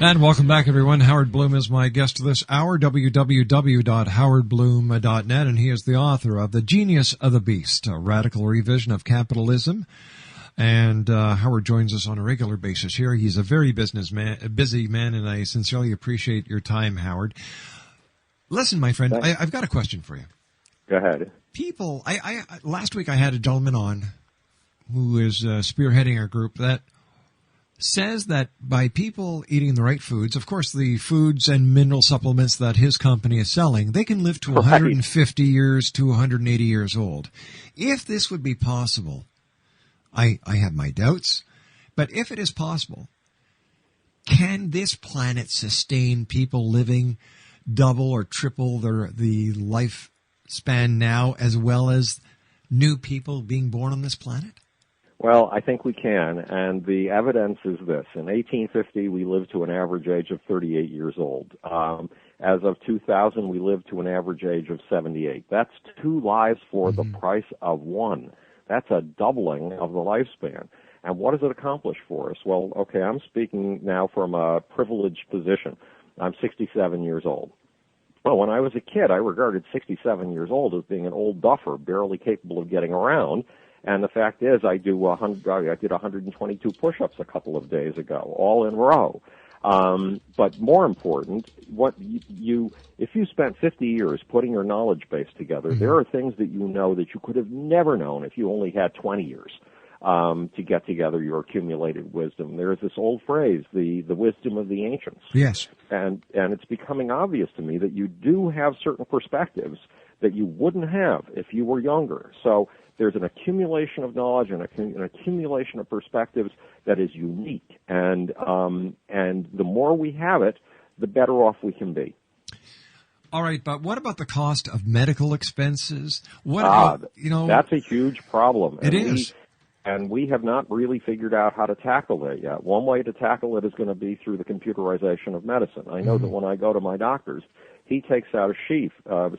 And welcome back, everyone. Howard Bloom is my guest this hour, www.howardbloom.net, and he is the author of The Genius of the Beast, a radical revision of capitalism. And Howard joins us on a regular basis here. He's a very busy man, and I sincerely appreciate your time, Howard. Listen, my friend, I've got a question for you. Go ahead. People, last week I had a gentleman on who is spearheading our group that says that by people eating the right foods, of course the foods and mineral supplements that his company is selling, they can live to 150 years to 180 years old. If this would be possible, I have my doubts, but if it is possible, can this planet sustain people living double or triple the lifespan now, as well as new people being born on this planet? Well, I think we can, and the evidence is this. In 1850, we lived to an average age of 38 years old. As of 2000, we lived to an average age of 78. That's 2 lives for the price of 1. That's a doubling of the lifespan. And what does it accomplish for us? Well, okay, I'm speaking now from a privileged position. I'm 67 years old. Well, when I was a kid, I regarded 67 years old as being an old duffer, barely capable of getting around. And the fact is, I did 122 push-ups a couple of days ago, all in a row. But more important, if you spent 50 years putting your knowledge base together, there are things that you know that you could have never known if you only had 20 years to get together your accumulated wisdom. There's this old phrase, the wisdom of the ancients. Yes. And it's becoming obvious to me that you do have certain perspectives that you wouldn't have if you were younger. So there's an accumulation of knowledge and an accumulation of perspectives that is unique. And the more we have it, the better off we can be. All right, but what about the cost of medical expenses? What about, that's a huge problem. It is. And we have not really figured out how to tackle that yet. One way to tackle it is going to be through the computerization of medicine. I know that when I go to my doctor's, he takes out a sheaf,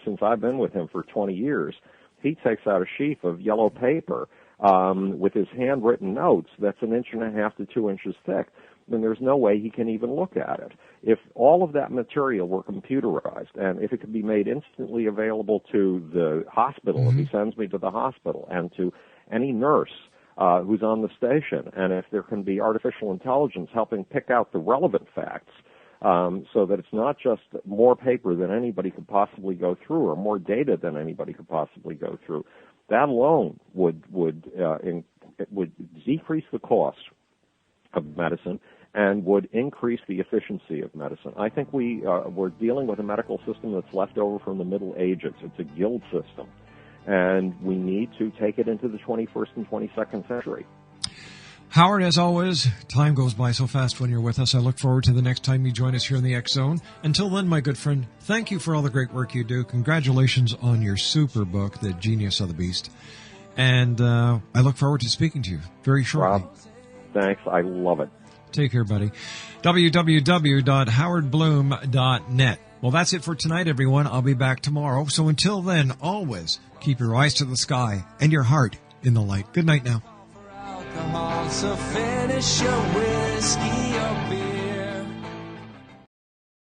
since I've been with him for 20 years, he takes out a sheaf of yellow paper with his handwritten notes that's 1.5 inches to 2 inches thick. Then there's no way he can even look at it. If all of that material were computerized, and if it could be made instantly available to the hospital, if he sends me to the hospital, and to any nurse who's on the station, and if there can be artificial intelligence helping pick out the relevant facts, so that it's not just more paper than anybody could possibly go through or more data than anybody could possibly go through, that alone would decrease the cost of medicine and would increase the efficiency of medicine. I think we're dealing with a medical system that's left over from the Middle Ages. It's a guild system, and we need to take it into the 21st and 22nd century. Howard, as always, time goes by so fast when you're with us. I look forward to the next time you join us here in the X Zone. Until then, my good friend, thank you for all the great work you do. Congratulations on your super book, The Genius of the Beast. And I look forward to speaking to you very shortly. Rob, thanks. I love it. Take care, buddy. www.howardbloom.net. Well, that's it for tonight, everyone. I'll be back tomorrow. So until then, always keep your eyes to the sky and your heart in the light. Good night now. So finish your whiskey or beer.